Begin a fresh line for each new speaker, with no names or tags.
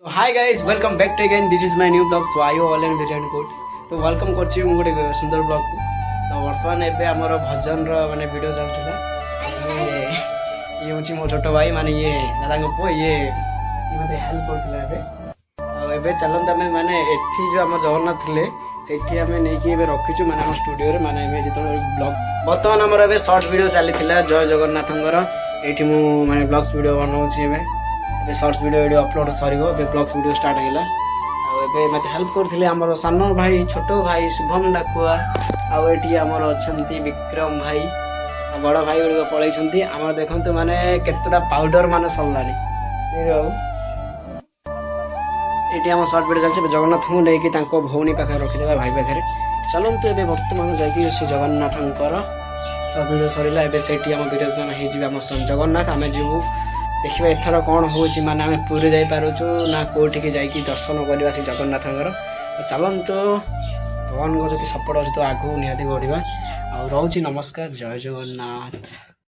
तो hi guys welcome back to again this is my new blog so I all and very good तो welcome करछि मु गोटे सुंदर ब्लॉग को तो वर्तमान एबे हमर भजन रो माने वीडियो चलथिला ये होछि मो छोटो भाई माने ये दादा को पो ये मते हेल्प करथिला एबे चलन तमे माने एथि जो हम जगन्नाथ थिले सेठी हमें नहीं कि एबे रखिछु माने हम स्टूडियो रे माने एबे जेतो ब्लॉग वर्तमान हमर एबे शॉर्ट वीडियो चलीथिला जय जगन्नाथंगर एठी मु माने ब्लॉग्स वीडियो बनौछि एबे शॉर्ट्स वीडियो अपलोड सरीगो एबे ब्लॉग्स वीडियो स्टार्ट हैला एबे मते हेल्प करथिले हमर सानो भाई छोटो भाई शुभम डाकुआ आ एठी हमर अछंती विक्रम भाई बड़ भाई गुडी पळै छंती हमर देखंतु माने केतटा पाउडर माने सल्लानी एटी हम शॉर्ट वीडियो चलছে जगन्नाथ को लेके तांको भौनी पाखे रखि देबा भाई पाखे चलंतु एबे वर्तमान जाकी से जगन्नाथंकर वीडियो सरीला एबे सेठी हम वीडियोस बना हे जिबा हम जगन्नाथ हमें जीवु देखिए एथर कौन हो माने आम पूरी जाई पारुछु ना कोठी के जाई दर्शन करवा से जगन्नाथंकर चलंतु भगवान को जति सपोर्ट अछि तो आगु निहाती बढ़िबा आ रहउछि नमस्कार जय जगन्नाथ।